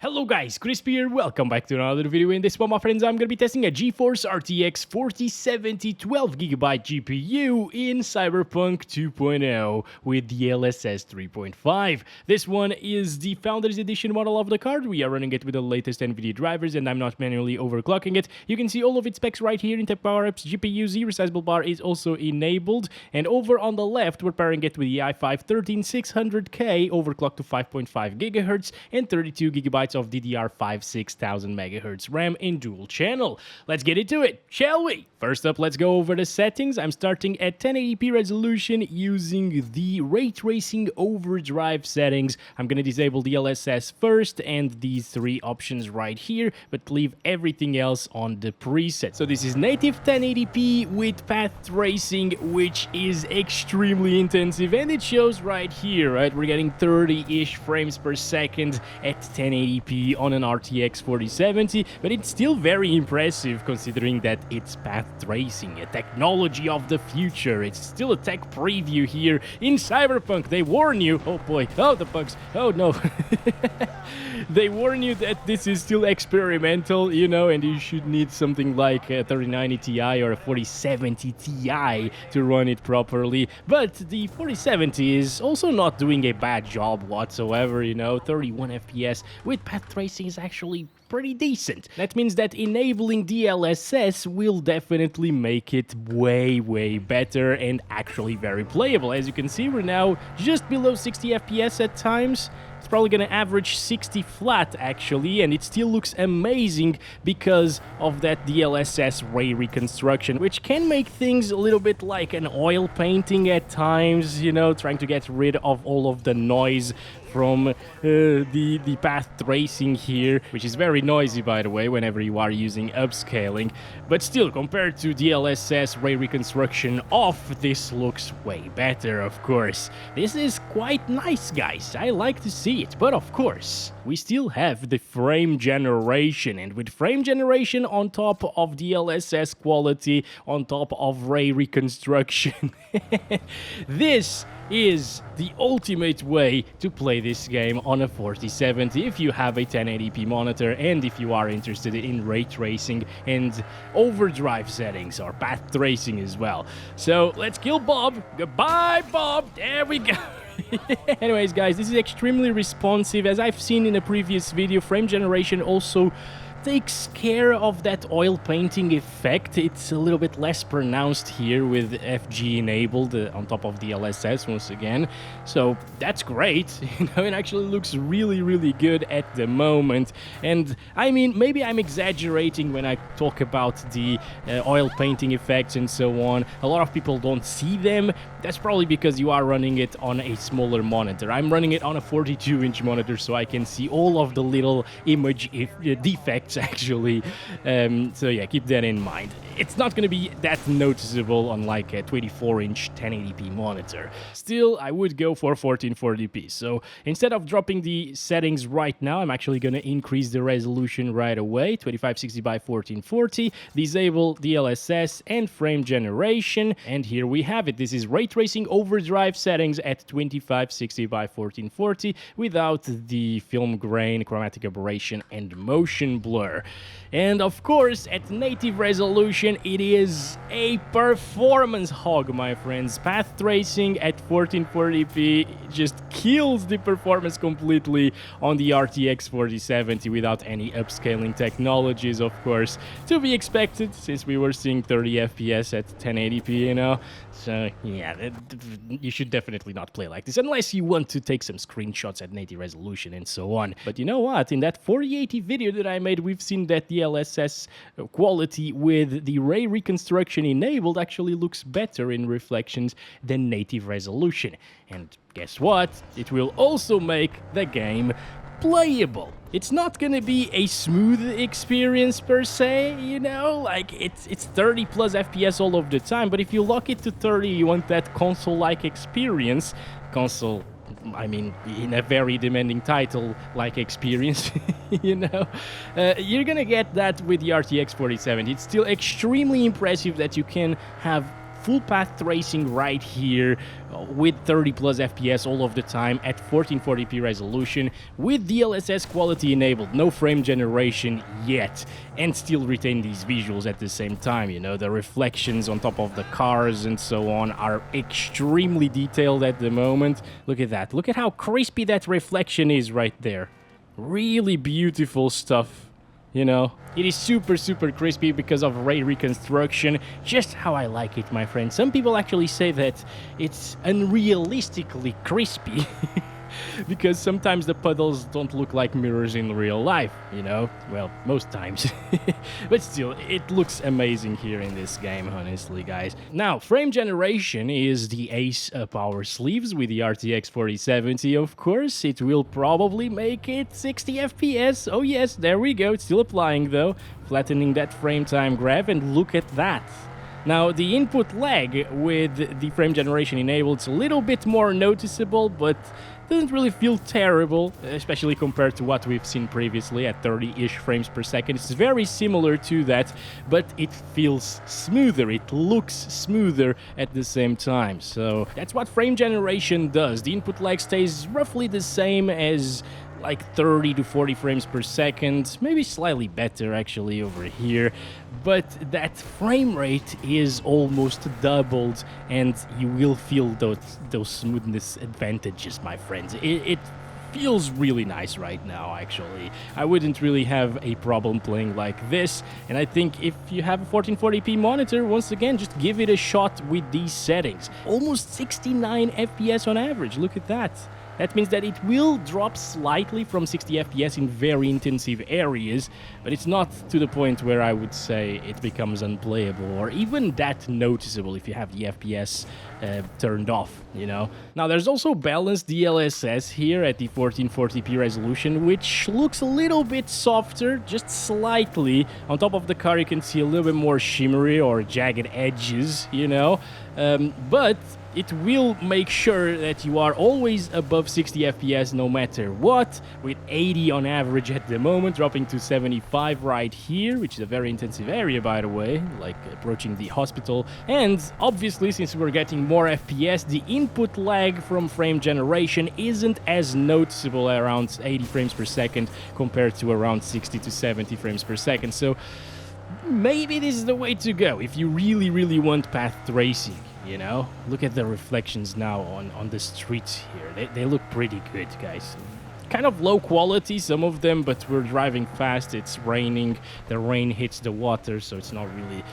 Hello guys, Crispy here, welcome back to another video. In this one, my friends, I'm gonna be testing a GeForce RTX 4070 12GB GPU in Cyberpunk 2.0 with DLSS 3.5. This one is the Founders Edition model of the card. We are running it with the latest Nvidia drivers and I'm not manually overclocking it. You can see all of its specs right here in Tech Power Apps. GPU Z resizable bar is also enabled, and over on the left, we're pairing it with the i5-13600K overclocked to 5.5 GHz and 32GB of DDR5 6000 MHz RAM in dual channel. Let's get into it, shall we? First up, let's go over the settings. I'm starting at 1080p resolution using the Ray Tracing Overdrive settings. I'm gonna disable DLSS first and these three options right here, but leave everything else on the preset. So this is native 1080p with path tracing, which is extremely intensive, and it shows right here, right? We're getting 30-ish frames per second at 1080p on an RTX 4070, but it's still very impressive considering that it's path tracing, a technology of the future. It's still a tech preview here in Cyberpunk. They warn you, oh boy, oh the bugs, oh no. They warn you that this is still experimental, you know, and you should need something like a 3090 Ti or a 4070 Ti to run it properly. But the 4070 is also not doing a bad job whatsoever, you know. 31 FPS with path tracing is actually pretty decent. That means that enabling DLSS will definitely make it way better and actually very playable. As you can see, we're now just below 60 FPS at times. It's probably gonna average 60 flat actually, and it still looks amazing because of that DLSS ray reconstruction, which can make things a little bit like an oil painting at times, you know, trying to get rid of all of the noise from the path tracing here, which is very noisy, by the way, whenever you are using upscaling. But still, compared to DLSS ray reconstruction off, this looks way better, of course. This is quite nice, guys. I like to see it. But of course, we still have the frame generation, and with frame generation on top of DLSS quality, on top of ray reconstruction, this is the ultimate way to play this game on a 4070 if you have a 1080p monitor and if you are interested in ray tracing and overdrive settings or path tracing as well. So let's kill Bob. Goodbye, Bob. There we go. Anyways, guys, this is extremely responsive. As I've seen in a previous video, frame generation also takes care of that oil painting effect. It's a little bit less pronounced here with FG enabled on top of DLSS once again. So that's great. You know, it actually looks really good at the moment. And I mean, maybe I'm exaggerating when I talk about the oil painting effects and so on. A lot of people don't see them. That's probably because you are running it on a smaller monitor. I'm running it on a 42-inch monitor, so I can see all of the little image defects actually. So yeah, keep that in mind. It's not going to be that noticeable on like a 24-inch 1080p monitor. Still, I would go for 1440p. So instead of dropping the settings right now, I'm actually going to increase the resolution right away, 2560 by 1440, disable DLSS and frame generation, and here we have it. This is Ray Tracing Overdrive settings at 2560 by 1440 without the film grain, chromatic aberration, and motion blur. And of course, at native resolution, it is a performance hog, my friends. Path tracing at 1440p just kills the performance completely on the RTX 4070 without any upscaling technologies, of course, to be expected since we were seeing 30 FPS at 1080p, you know. So yeah, you should definitely not play like this unless you want to take some screenshots at native resolution and so on. But you know what? In that 4080 video that I made, we've seen that the DLSS quality with the ray reconstruction enabled actually looks better in reflections than native resolution. And guess what? It will also make the game playable. It's not gonna be a smooth experience per se, you know, like it's 30 plus FPS all of the time, but if you lock it to 30, you want that console-like experience. Console, I mean, in a very demanding title-like experience, you know, you're gonna get that with the RTX 4070. It's still extremely impressive that you can have full path tracing right here with 30 plus FPS all of the time at 1440p resolution with DLSS quality enabled, no frame generation yet, and still retain these visuals at the same time. You know, the reflections on top of the cars and so on are extremely detailed at the moment. Look at that. Look at how crispy that reflection is right there. Really beautiful stuff. You know, it is super crispy because of ray reconstruction, just how I like it, my friend. Some people actually say that it's unrealistically crispy because sometimes the puddles don't look like mirrors in real life, you know? Well, most times. But still, it looks amazing here in this game, honestly, guys. Now, frame generation is the ace up our sleeves with the RTX 4070, of course. It will probably make it 60 FPS. Oh yes, there we go. It's still applying, though. Flattening that frame time graph, and look at that. Now, the input lag with the frame generation enabled is a little bit more noticeable, but doesn't really feel terrible, especially compared to what we've seen previously at 30-ish frames per second. It's very similar to that, but it feels smoother. It looks smoother at the same time. So that's what frame generation does. The input lag stays roughly the same as like 30 to 40 frames per second, maybe slightly better actually over here, but that frame rate is almost doubled, and you will feel those smoothness advantages, my friends. It feels really nice right now, actually. I wouldn't really have a problem playing like this, and I think if you have a 1440p monitor, once again, just give it a shot with these settings. Almost 69 FPS on average, look at that. That means that it will drop slightly from 60 FPS in very intensive areas, but it's not to the point where I would say it becomes unplayable or even that noticeable if you have the FPS turned off, you know. Now, there's also balanced DLSS here at the 1440p resolution, which looks a little bit softer, just slightly. On top of the car, you can see a little bit more shimmery or jagged edges, you know, but it will make sure that you are always above 60 FPS no matter what, with 80 on average at the moment, dropping to 75 right here, which is a very intensive area, by the way, like approaching the hospital. And obviously, since we're getting more FPS, the input lag from frame generation isn't as noticeable around 80 frames per second compared to around 60 to 70 frames per second. So maybe this is the way to go if you really want path tracing. You know, look at the reflections now on the streets here. They look pretty good, guys. Kind of low quality, some of them, but we're driving fast, it's raining, the rain hits the water, so it's not really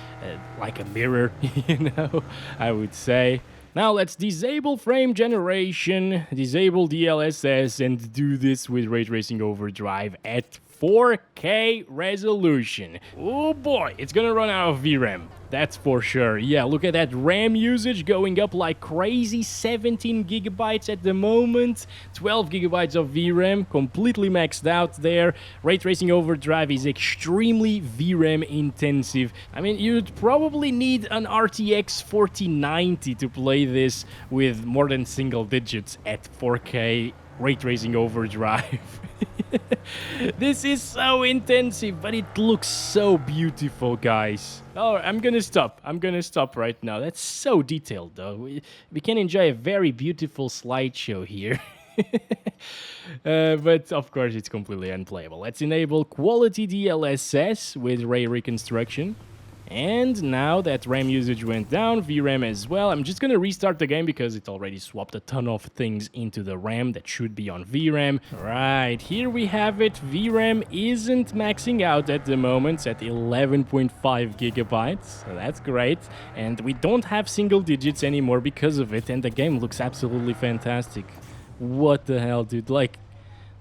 like a mirror, you know, I would say. Now let's disable frame generation, disable DLSS, and do this with RT Overdrive at 4K resolution. Oh boy, it's gonna run out of VRAM. That's for sure. Yeah, look at that RAM usage going up like crazy. 17 gigabytes at the moment. 12 gigabytes of VRAM, completely maxed out there. RT Overdrive is extremely VRAM intensive. I mean, you'd probably need an RTX 4090 to play this with more than single digits at 4K RT Overdrive. This is so intensive, but it looks so beautiful, guys. Oh, I'm gonna stop right now. That's so detailed, though. We can enjoy a very beautiful slideshow here. But of course it's completely unplayable. Let's enable quality DLSS with ray reconstruction. And now that RAM usage went down, VRAM as well. I'm just gonna restart the game because it already swapped a ton of things into the RAM that should be on VRAM. Right, here we have it. VRAM isn't maxing out at the moment. It's at 11.5 gigabytes, so that's great. And we don't have single digits anymore because of it, and the game looks absolutely fantastic. What the hell, dude? Like,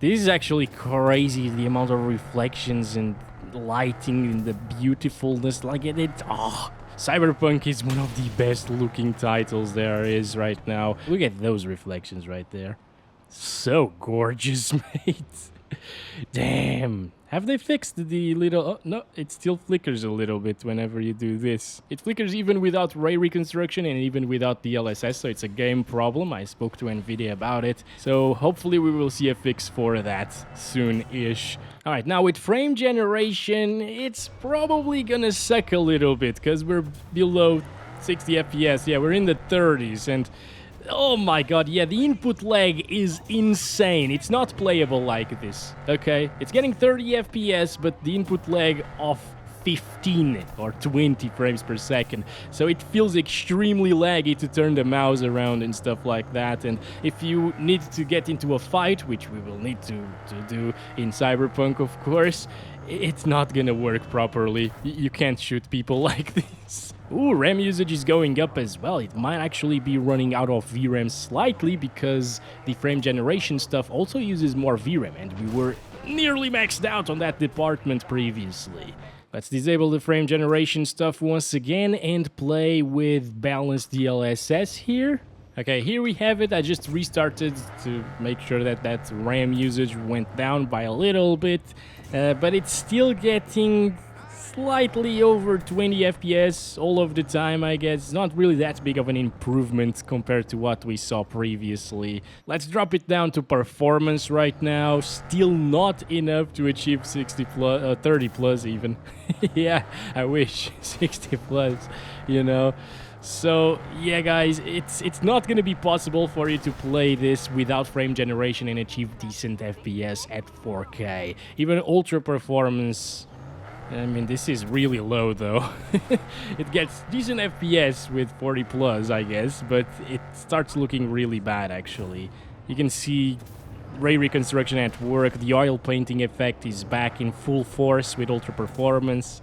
this is actually crazy, the amount of reflections and lighting and the beautifulness. Like Cyberpunk is one of the best looking titles there is right now. Look at those reflections right there. So gorgeous, mate. Damn. Have they fixed the little... Oh, no, it still flickers a little bit whenever you do this. It flickers even without ray reconstruction and even without DLSS, so it's a game problem. I spoke to Nvidia about it, so hopefully we will see a fix for that soon-ish. Alright, now with frame generation, it's probably gonna suck a little bit, because we're below 60 FPS. Yeah, we're in the 30s, and oh my god, yeah, the input lag is insane. It's not playable like this, okay? It's getting 30 FPS, but the input lag of 15 or 20 frames per second. So it feels extremely laggy to turn the mouse around and stuff like that. And if you need to get into a fight, which we will need to do in Cyberpunk, of course, it's not gonna work properly. You can't shoot people like this. Ooh, RAM usage is going up as well. It might actually be running out of VRAM slightly because the frame generation stuff also uses more VRAM, and we were nearly maxed out on that department previously. Let's disable the frame generation stuff once again and play with balanced DLSS here. Okay, here we have it. I just restarted to make sure that that RAM usage went down by a little bit, but it's still getting slightly over 20 FPS all of the time, I guess. It's not really that big of an improvement compared to what we saw previously. Let's drop it down to performance right now. Still not enough to achieve 60 plus, 30 plus even. Yeah, I wish 60 plus, you know. So yeah, guys, it's not gonna be possible for you to play this without frame generation and achieve decent FPS at 4K. Even ultra performance, I mean, this is really low though. It gets decent FPS with 40 plus, I guess, but it starts looking really bad actually. You can see ray reconstruction at work. The oil painting effect is back in full force with ultra performance.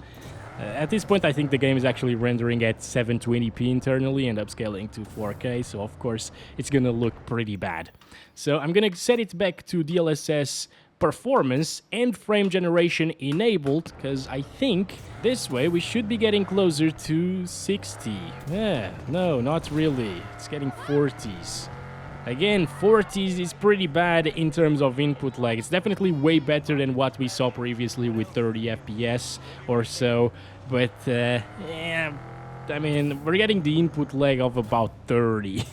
At this point, I think the game is actually rendering at 720p internally and upscaling to 4K, so of course it's gonna look pretty bad. So I'm gonna set it back to DLSS performance and frame generation enabled, because I think this way we should be getting closer to 60. Yeah, no, not really. It's getting 40s. Again, 40s is pretty bad in terms of input lag. It's definitely way better than what we saw previously with 30 FPS or so, but yeah, I mean, we're getting the input lag of about 30.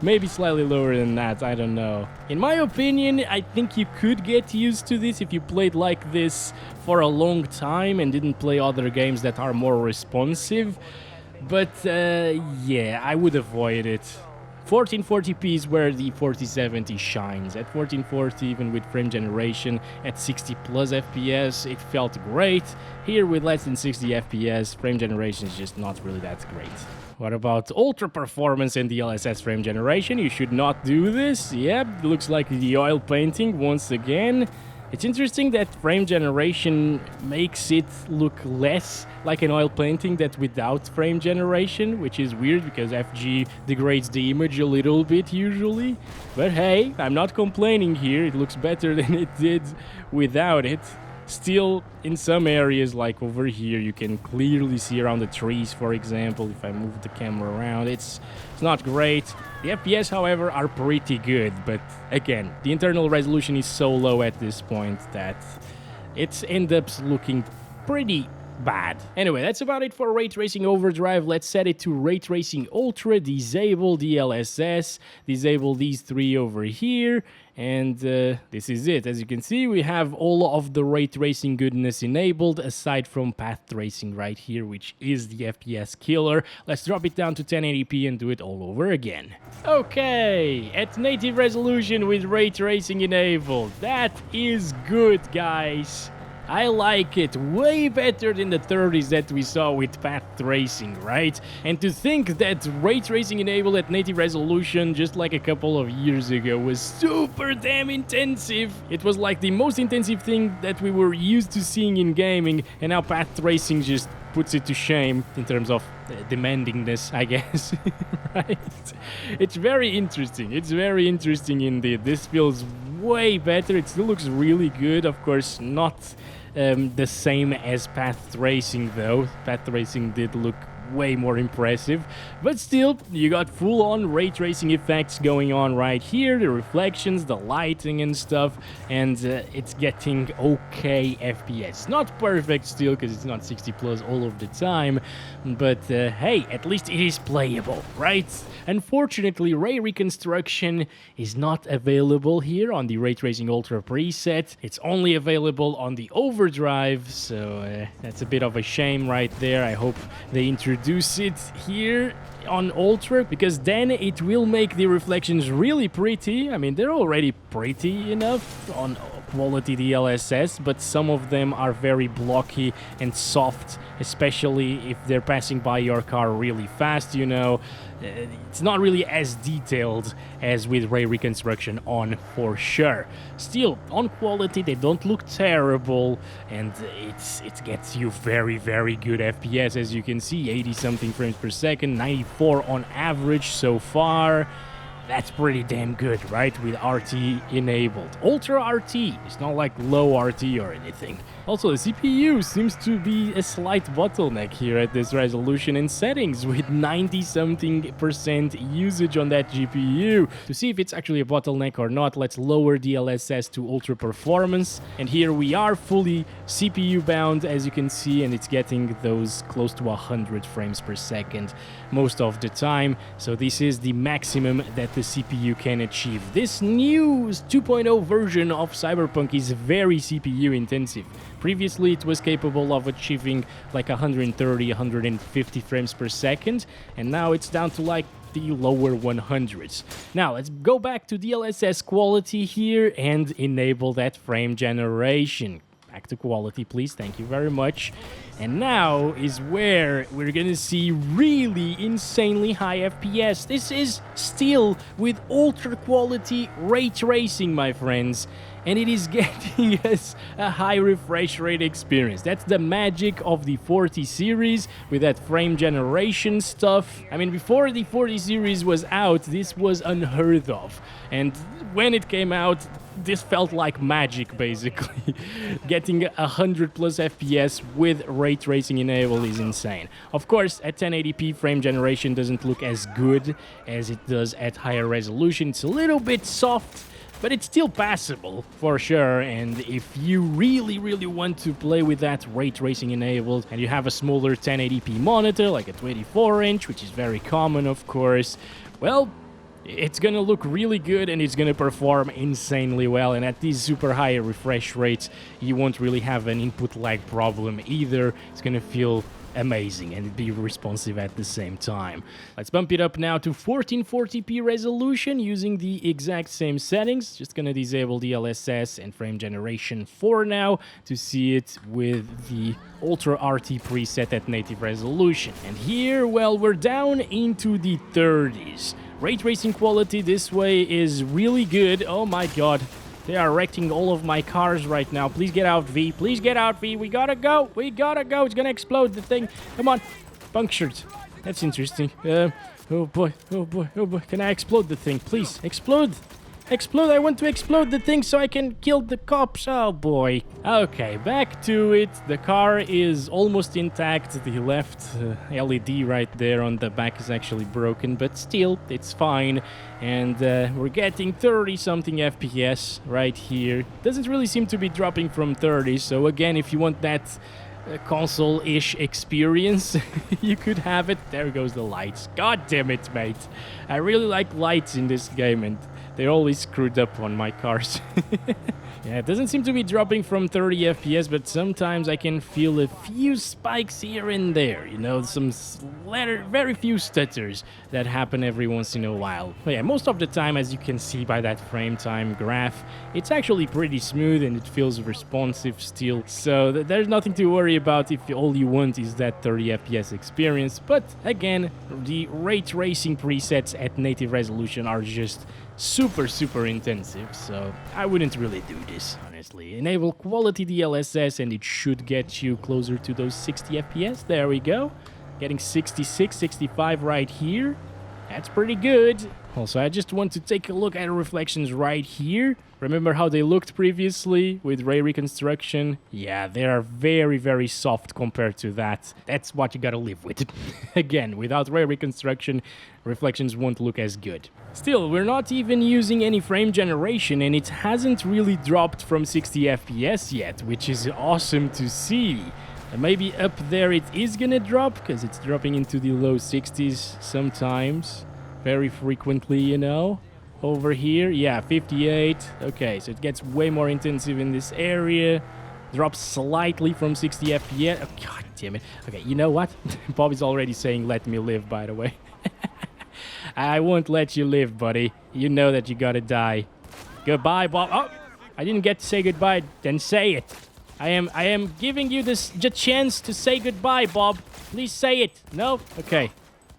Maybe slightly lower than that, I don't know. In my opinion, I think you could get used to this if you played like this for a long time and didn't play other games that are more responsive. But yeah, I would avoid it. 1440p is where the 4070 shines. At 1440, even with frame generation, at 60 plus FPS, it felt great. Here with less than 60 FPS, frame generation is just not really that great. What about ultra performance and DLSS frame generation? You should not do this. Yep, looks like the oil painting once again. It's interesting that frame generation makes it look less like an oil painting than without frame generation, which is weird because FG degrades the image a little bit usually. But hey, I'm not complaining here, it looks better than it did without it. Still, in some areas, like over here, you can clearly see around the trees, for example. If I move the camera around, it's not great. The FPS, however, are pretty good, but again, the internal resolution is so low at this point that it ends up looking pretty bad. Anyway, that's about it for Ray Tracing Overdrive. Let's set it to Ray Tracing Ultra, disable DLSS, disable these three over here, and this is it. As you can see, we have all of the ray tracing goodness enabled, aside from path tracing right here, which is the FPS killer. Let's drop it down to 1080p and do it all over again. Okay, at native resolution with ray tracing enabled. That is good, guys. I like it way better than the 30s that we saw with path tracing, right? And to think that ray tracing enabled at native resolution just like a couple of years ago was super damn intensive. It was like the most intensive thing that we were used to seeing in gaming, and now path tracing just puts it to shame in terms of demandingness, I guess. Right? It's very interesting. It's very interesting indeed. This feels way better. It still looks really good. Of course, not the same as path tracing though. Path tracing did look way more impressive, but still, you got full-on ray tracing effects going on right here, the reflections, the lighting and stuff, and it's getting okay FPS. Not perfect still, because it's not 60 plus all of the time, but hey, at least it is playable, right? Unfortunately, ray reconstruction is not available here on the Ray Tracing Ultra preset. It's only available on the Overdrive, so that's a bit of a shame right there. I hope they introduce reduce it here on Ultra, because then it will make the reflections really pretty. I mean, they're already pretty enough on quality DLSS, but some of them are very blocky and soft, especially if they're passing by your car really fast, you know. It's not really as detailed as with ray reconstruction on, for sure. Still, on quality, they don't look terrible, and it gets you very, very good FPS, as you can see, 80-something frames per second, 94 on average so far. That's pretty damn good, right? With RT enabled. Ultra RT. It's not like low RT or anything. Also, the CPU seems to be a slight bottleneck here at this resolution and settings, with 90-something% usage on that GPU. To see if it's actually a bottleneck or not, let's lower DLSS to ultra performance. And here we are fully CPU bound, as you can see, and it's getting those close to 100 frames per second most of the time. So this is the maximum that the CPU can achieve. This new 2.0 version of Cyberpunk is very CPU intensive. Previously, it was capable of achieving like 130, 150 frames per second, and now it's down to like the lower 100s. Now, let's go back to DLSS quality here and enable that frame generation. Back to quality, please. Thank you very much. And now is where we're gonna see really insanely high FPS. This is still with ultra quality ray tracing, my friends. And it is getting us a high refresh rate experience. That's the magic of the 40 series with that frame generation stuff. I mean, before the 40 series was out, this was unheard of. And when it came out, this felt like magic, basically. Getting 100 plus FPS with ray tracing enabled is insane. Of course, at 1080p, frame generation doesn't look as good as it does at higher resolution. It's a little bit soft, but it's still passable, for sure. And if you really, really want to play with that ray tracing enabled, and you have a smaller 1080p monitor, like a 24-inch, which is very common, of course, well, it's gonna look really good and it's gonna perform insanely well. And at these super high refresh rates, you won't really have an input lag problem either. It's gonna feel amazing and be responsive at the same time. Let's bump it up now to 1440p resolution using the exact same settings. Just gonna disable DLSS and frame generation for now to see it with the Ultra RT preset at native resolution. And here, well, we're down into the 30s. Ray tracing quality this way is really good. Oh my god. They are wrecking all of my cars right now. Please get out, V. Please get out, V. We gotta go. We gotta go. It's gonna explode, the thing. Come on. Punctured. That's interesting. Oh boy. Oh boy. Oh boy. Can I explode the thing? Please. Explode. Explode. I want to explode the thing so I can kill the cops. Oh boy. Okay, back to it. The car is almost intact. The left LED right there on the back is actually broken, but still, it's fine. And we're getting 30-something FPS right here. Doesn't really seem to be dropping from 30, so again, if you want that console-ish experience, you could have it. There goes the lights. God damn it, mate. I really like lights in this game, and they're always screwed up on my cars. Yeah, it doesn't seem to be dropping from 30 FPS, but sometimes I can feel a few spikes here and there. You know, some very few stutters that happen every once in a while. But yeah, most of the time, as you can see by that frame time graph, it's actually pretty smooth and it feels responsive still. So there's nothing to worry about if all you want is that 30 FPS experience. But again, the ray tracing presets at native resolution are just super intensive, so I wouldn't really do this, honestly. Enable quality DLSS and it should get you closer to those 60 FPS. There we go. Getting 66, 65 right here. That's pretty good. Also, I just want to take a look at the reflections right here. Remember how they looked previously with ray reconstruction? Yeah, they are very soft compared to that. That's what you gotta live with. Again, without ray reconstruction, reflections won't look as good. Still, we're not even using any frame generation and it hasn't really dropped from 60 FPS yet, which is awesome to see. And maybe up there it is gonna drop, because it's dropping into the low 60s sometimes. Very frequently, you know. Over here, yeah, 58. Okay, so it gets way more intensive in this area. drops slightly from 60 FPS. Oh, God damn it. Okay, you know what? Bob is already saying let me live, by the way. I won't let you live, buddy. You know that you gotta die. Goodbye, Bob. Oh, I didn't get to say goodbye. Then say it. I am giving you this chance to say goodbye, Bob. Please say it. No? Okay.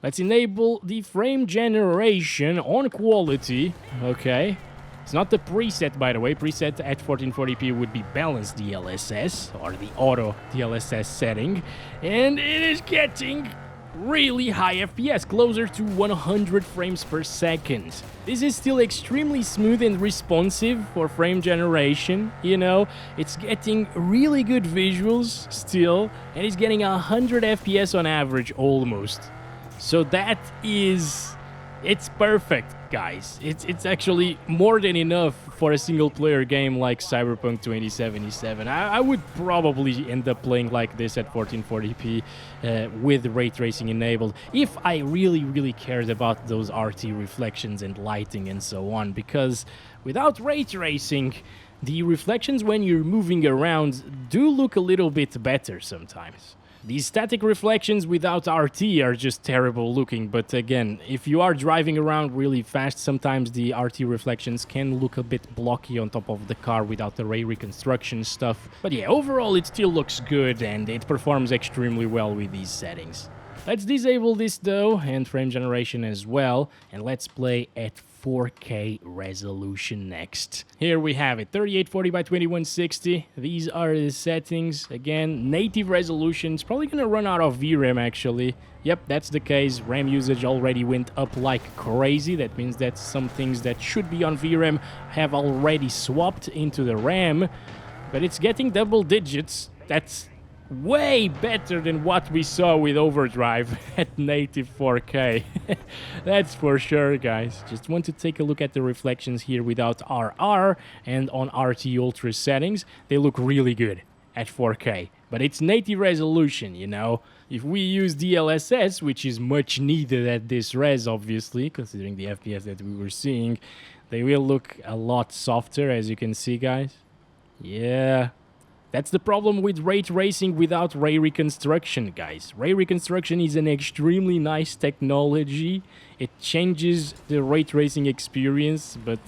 Let's enable the frame generation on quality. Okay. It's not the preset, by the way. Preset at 1440p would be balanced DLSS, or the auto DLSS setting. And it is getting really high FPS, closer to 100 frames per second. This is still extremely smooth and responsive for frame generation, you know. It's getting really good visuals still, and it's getting 100 FPS on average almost. So that is... it's perfect, guys. It's actually more than enough for a single-player game like Cyberpunk 2077. I would probably end up playing like this at 1440p with ray tracing enabled if I really cared about those RT reflections and lighting and so on, because without ray tracing, the reflections when you're moving around do look a little bit better sometimes. These static reflections without RT are just terrible looking, but again, if you are driving around really fast, sometimes the RT reflections can look a bit blocky on top of the car without the ray reconstruction stuff. But yeah, overall it still looks good and it performs extremely well with these settings. Let's disable this though, and frame generation as well, and let's play at 4K resolution next. Here we have it, 3840 by 2160. These are the settings. Again, native resolution. It's probably gonna run out of VRAM actually. Yep, that's the case. RAM usage already went up like crazy. That means that some things that should be on VRAM have already swapped into the RAM, but it's getting double digits. That's way better than what we saw with Overdrive at native 4K. That's for sure, guys. Just want to take a look at the reflections here without RR and on RT Ultra settings. They look really good at 4K, but it's native resolution, you know. If we use DLSS, which is much needed at this res, obviously, considering the FPS that we were seeing, they will look a lot softer, as you can see, guys. Yeah. That's the problem with ray tracing without ray reconstruction, guys. Ray reconstruction is an extremely nice technology. It changes the ray tracing experience, but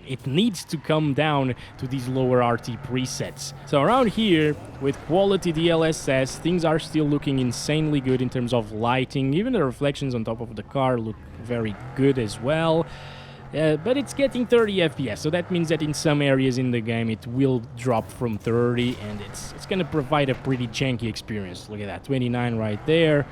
it needs to come down to these lower RT presets. So around here, with quality DLSS, things are still looking insanely good in terms of lighting. Even the reflections on top of the car look very good as well. But it's getting 30 FPS, so that means that in some areas in the game it will drop from 30, and it's going to provide a pretty janky experience. Look at that, 29 right there.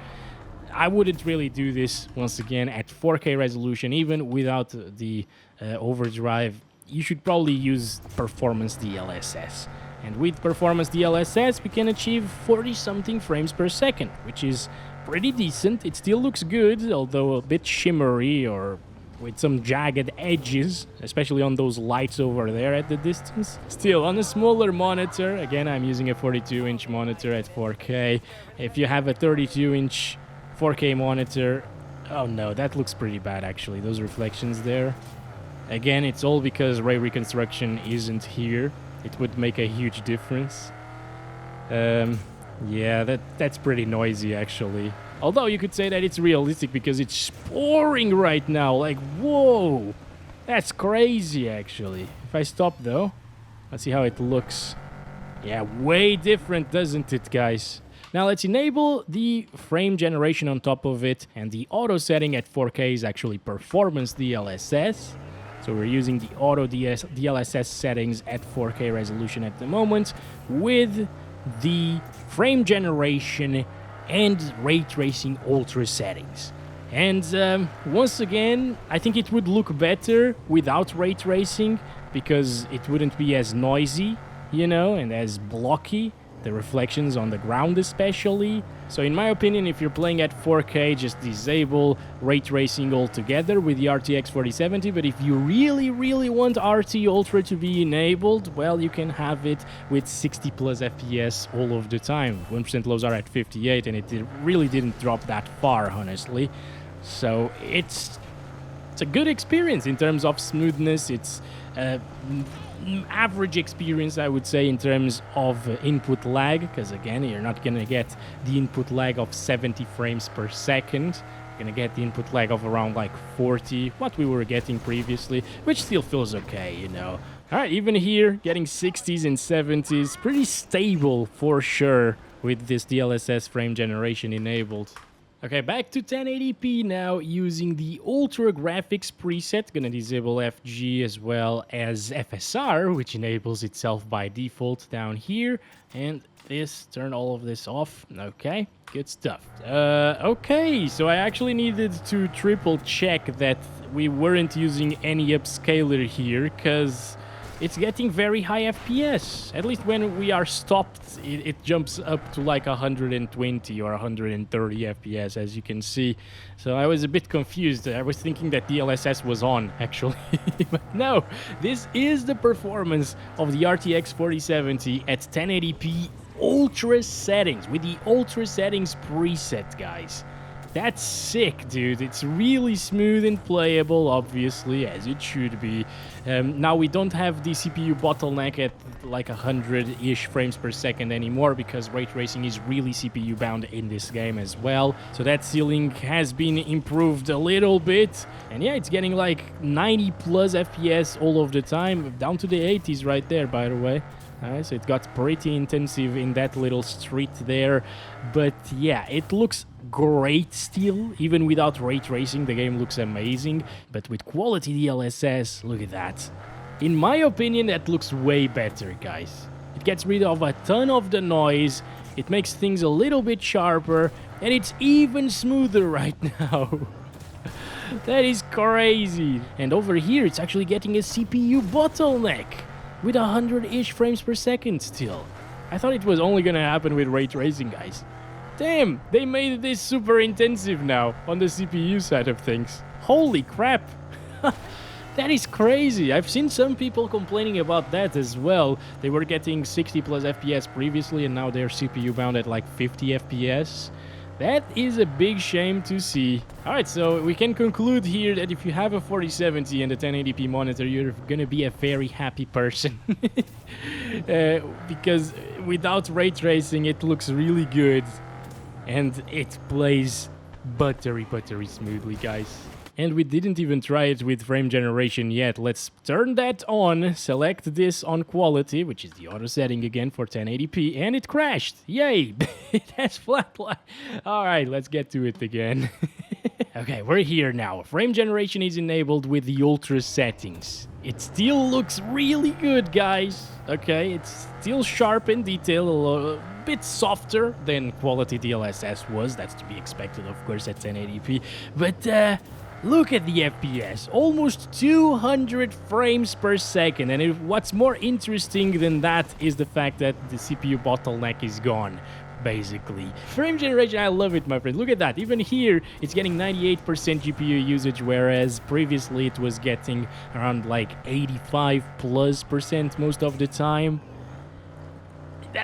I wouldn't really do this, once again, at 4K resolution, even without the overdrive. You should probably use performance DLSS. And with performance DLSS, we can achieve 40-something frames per second, which is pretty decent. It still looks good, although a bit shimmery or with some jagged edges, especially on those lights over there at the distance. Still, on a smaller monitor, again, I'm using a 42-inch monitor at 4K. If you have a 32-inch 4K monitor, oh no, that looks pretty bad actually, those reflections there. Again, it's all because ray reconstruction isn't here. It would make a huge difference. Yeah, that's pretty noisy actually. Although you could say that it's realistic because it's pouring right now. Like, whoa! That's crazy, actually. If I stop, though, let's see how it looks. Yeah, way different, doesn't it, guys? Now, let's enable the frame generation on top of it. And the auto setting at 4K is actually performance DLSS. So we're using the auto DLSS settings at 4K resolution at the moment with the frame generation and ray tracing ultra settings. And once again, I think it would look better without ray tracing because it wouldn't be as noisy, you know, and as blocky, the reflections on the ground especially. So in my opinion, if you're playing at 4K, just disable ray tracing altogether with the RTX 4070, but if you really want RT Ultra to be enabled, well, you can have it with 60 plus FPS all of the time. 1% lows are at 58, and it really didn't drop that far, honestly. So it's a good experience in terms of smoothness. It's average experience, I would say, in terms of input lag, because again, you're not gonna get the input lag of 70 frames per second. You're gonna get the input lag of around like 40, what we were getting previously, which still feels okay, you know. All right, even here, getting 60s and 70s, pretty stable for sure with this DLSS frame generation enabled. Okay, back to 1080p now using the Utlra graphics preset. Gonna disable FG as well as FSR, which enables itself by default down here. And turn all of this off. Okay, good stuff. Okay, so I actually needed to triple check that we weren't using any upscaler here, because it's getting very high FPS. At least when we are stopped, it jumps up to like 120 or 130 FPS, as you can see. So I was a bit confused. I was thinking that DLSS was on, actually. But no, this is the performance of the RTX 4070 at 1080p Ultra settings, with the Ultra settings preset, guys. That's sick, dude. It's really smooth and playable, obviously, as it should be. Now, we don't have the CPU bottleneck at like 100-ish frames per second anymore, because ray tracing is really CPU bound in this game as well. So that ceiling has been improved a little bit. And yeah, it's getting like 90 plus FPS all of the time, down to the 80s right there, by the way. So it got pretty intensive in that little street there. But yeah, it looks great still. Even without ray tracing, the game looks amazing. But with quality DLSS, look at that. In my opinion, that looks way better, guys. It gets rid of a ton of the noise. It makes things a little bit sharper. And it's even smoother right now. That is crazy. And over here, it's actually getting a CPU bottleneck with 100-ish frames per second still. I thought it was only gonna happen with ray tracing, guys. Damn, they made this super intensive now on the CPU side of things. Holy crap. That is crazy. I've seen some people complaining about that as well. They were getting 60 plus FPS previously, and now they're CPU bound at like 50 FPS. That is a big shame to see. Alright, so we can conclude here that if you have a 4070 and a 1080p monitor, you're gonna be a very happy person. Because without ray tracing, it looks really good. And it plays buttery smoothly, guys. And we didn't even try it with frame generation yet. Let's turn that on, select this on quality, which is the auto setting again for 1080p, and it crashed. Yay! It has flatline. All right, let's get to it again. Okay, we're here now. Frame generation is enabled with the Ultra settings. It still looks really good, guys. Okay, it's still sharp in detail, a bit softer than quality DLSS was. That's to be expected, of course, at 1080p. But look at the FPS, almost 200 frames per second. And what's more interesting than that is the fact that the CPU bottleneck is gone, basically. Frame generation, I love it, my friend. Look at that. Even here, it's getting 98% GPU usage, whereas previously it was getting around like 85+% most of the time.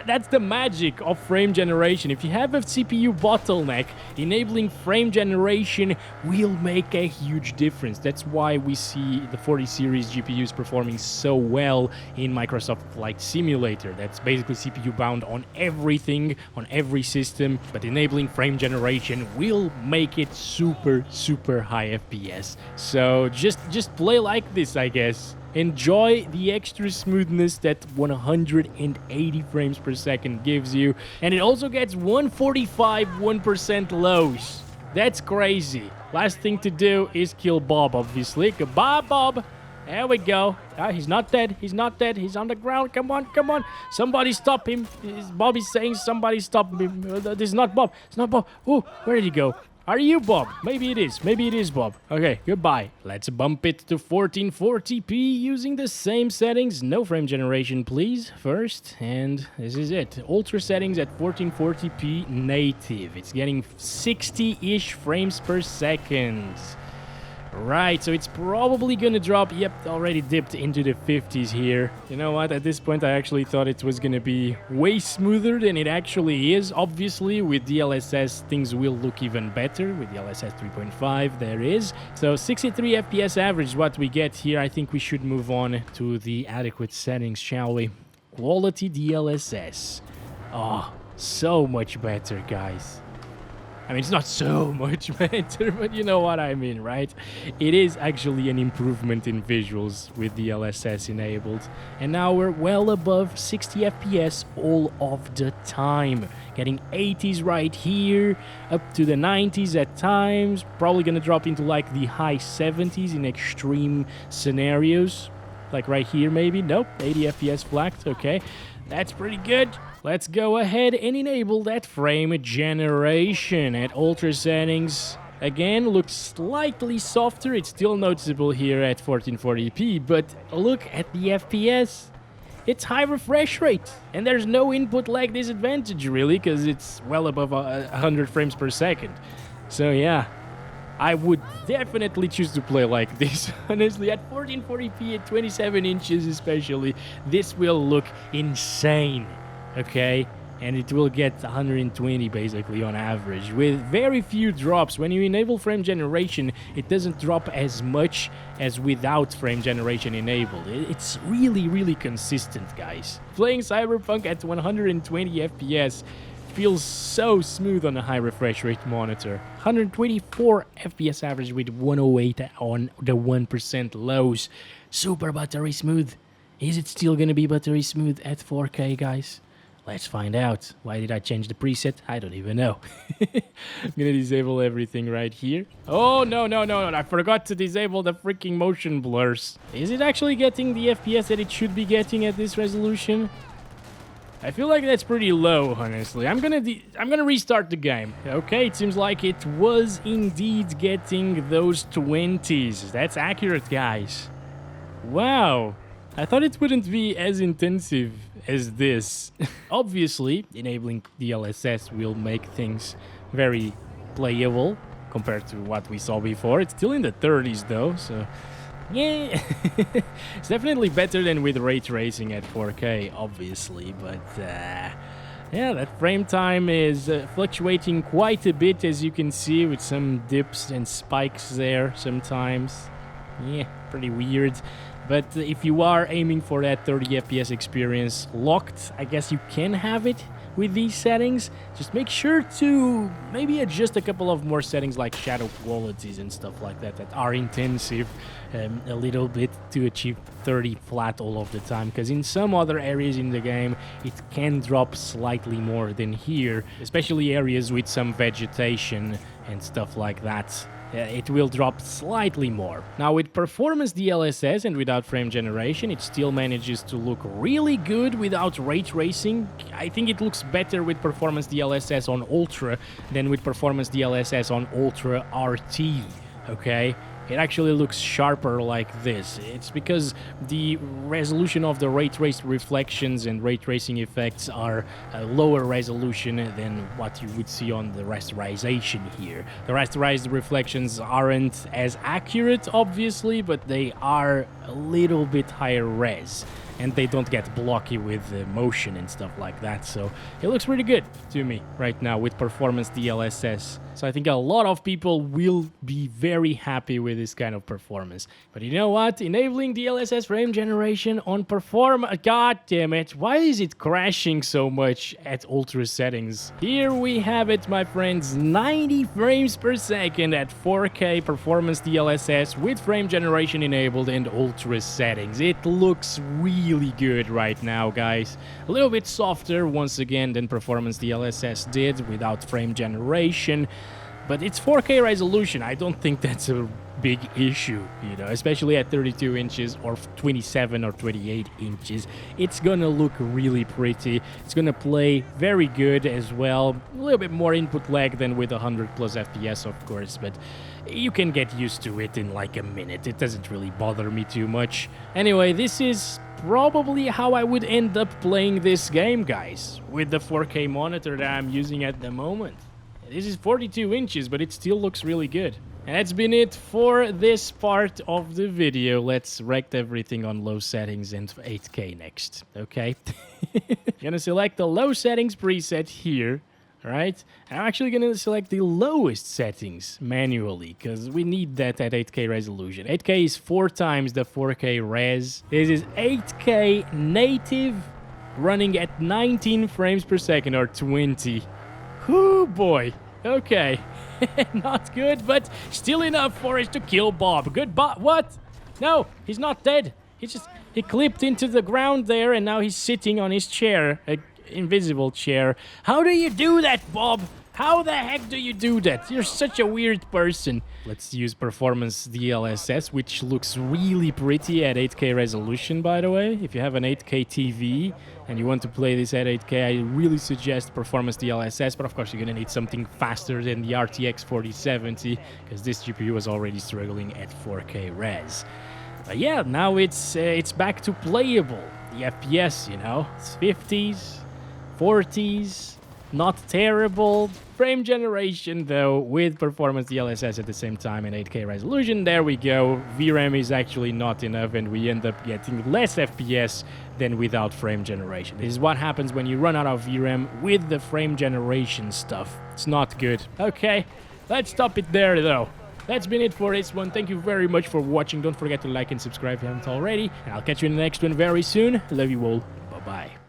That's the magic of frame generation. If you have a CPU bottleneck, enabling frame generation will make a huge difference. That's why we see the 40 series GPUs performing so well in Microsoft Flight Simulator. That's basically CPU bound on everything, on every system, but enabling frame generation will make it super high FPS. So just play like this, I guess. Enjoy the extra smoothness that 180 frames per second gives you. And it also gets 145 1% lows. That's crazy. Last thing to do is kill Bob, obviously. Goodbye, Bob. There we go. He's not dead. He's not dead. He's on the ground. Come on, come on. Somebody stop him. Bob is saying somebody stop him. This is not Bob. It's not Bob. Oh, where did he go? Are you Bob? Maybe it is. Maybe it is Bob. Okay, goodbye. Let's bump it to 1440p using the same settings. No frame generation, please, first. And this is it. Ultra settings at 1440p native. It's getting 60-ish frames per second. Right, so it's probably gonna drop. Yep, already dipped into the 50s here. You know what? At this point, I actually thought it was gonna be way smoother than it actually is. Obviously, with DLSS, things will look even better. With DLSS 3.5, there is. So 63 FPS average is what we get here. I think we should move on to the adequate settings, shall we? Quality DLSS. Oh, so much better, guys. I mean, it's not so much better, but you know what I mean, right? It is actually an improvement in visuals with DLSS enabled. And now we're well above 60 FPS all of the time. Getting 80s right here, up to the 90s at times. Probably gonna drop into like the high 70s in extreme scenarios. Like right here maybe. Nope, 80 FPS flagged, okay. That's pretty good. Let's go ahead and enable that frame generation at ultra settings. Again, looks slightly softer. It's still noticeable here at 1440p, but look at the FPS. It's high refresh rate, and there's no input lag disadvantage really, because it's well above 100 frames per second. So yeah, I would definitely choose to play like this. Honestly, at 1440p at 27 inches especially, this will look insane. Okay, and it will get 120 basically on average with very few drops. When you enable frame generation, it doesn't drop as much as without frame generation enabled. It's really consistent, guys. Playing Cyberpunk at 120 FPS feels so smooth on a high refresh rate monitor. 124 FPS average with 108 on the 1% lows. Super buttery smooth. Is it still gonna be buttery smooth at 4K, guys? Let's find out. Why did I change the preset? I don't even know. I'm gonna disable everything right here. Oh, no. I forgot to disable the freaking motion blurs. Is it actually getting the FPS that it should be getting at this resolution? I feel like that's pretty low, honestly. I'm gonna restart the game. Okay, it seems like it was indeed getting those 20s. That's accurate, guys. Wow. I thought it wouldn't be as intensive as this. Obviously, enabling DLSS will make things very playable compared to what we saw before. It's still in the 30s though, so yeah. It's definitely better than with ray tracing at 4K, obviously, but yeah, that frame time is fluctuating quite a bit, as you can see, with some dips and spikes there sometimes. Yeah, pretty weird. But if you are aiming for that 30 FPS experience locked, I guess you can have it with these settings. Just make sure to maybe adjust a couple of more settings like shadow qualities and stuff like that that are intensive a little bit to achieve 30 flat all of the time, because in some other areas in the game it can drop slightly more than here, especially areas with some vegetation and stuff like that. It will drop slightly more. Now with performance DLSS and without frame generation, it still manages to look really good without ray tracing. I think it looks better with performance DLSS on Ultra than with performance DLSS on Ultra RT, okay? It actually looks sharper like this. It's because the resolution of the ray traced reflections and ray tracing effects are a lower resolution than what you would see on the rasterization here. The rasterized reflections aren't as accurate, obviously, but they are a little bit higher res, and they don't get blocky with motion and stuff like that. So it looks pretty good to me right now with performance DLSS. So I think a lot of people will be very happy with this kind of performance. But you know what? Enabling DLSS frame generation on god damn it, why is it crashing so much at ultra settings? Here we have it, my friends, 90 frames per second at 4K performance DLSS with frame generation enabled and ultra settings. It looks really good right now, guys. A little bit softer once again than performance DLSS did without frame generation. But it's 4K resolution. I don't think that's a big issue, you know, especially at 32 inches or 27 or 28 inches. It's gonna look really pretty. It's gonna play very good as well. A little bit more input lag than with 100 plus FPS, of course, but you can get used to it in like a minute. It doesn't really bother me too much. Anyway, this is probably how I would end up playing this game, guys, with the 4K monitor that I'm using at the moment. This is 42 inches, but it still looks really good. And that's been it for this part of the video. Let's rect everything on low settings and 8K next, okay? Gonna select the low settings preset here, right? And I'm actually gonna select the lowest settings manually, because we need that at 8K resolution. 8K is 4 times the 4K res. This is 8K native, running at 19 frames per second, or 20. Whoo, boy. Okay. Not good, but still enough for us to kill Bob. Good Bob. What? No, he's not dead. He clipped into the ground there, and now he's sitting on his chair, an invisible chair. How do you do that, Bob? How the heck do you do that? You're such a weird person. Let's use performance DLSS, which looks really pretty at 8K resolution, by the way. If you have an 8K TV and you want to play this at 8K, I really suggest performance DLSS, but of course you're gonna need something faster than the RTX 4070, because this GPU was already struggling at 4K res. But yeah, now it's back to playable. The FPS, you know, it's 50s, 40s, not terrible. Frame generation, though, with performance DLSS at the same time and 8K resolution, there we go. VRAM is actually not enough, and we end up getting less FPS than without frame generation. This is what happens when you run out of VRAM with the frame generation stuff. It's not good. Okay, let's stop it there, though. That's been it for this one. Thank you very much for watching. Don't forget to like and subscribe if you haven't already, and I'll catch you in the next one very soon. Love you all. Bye-bye.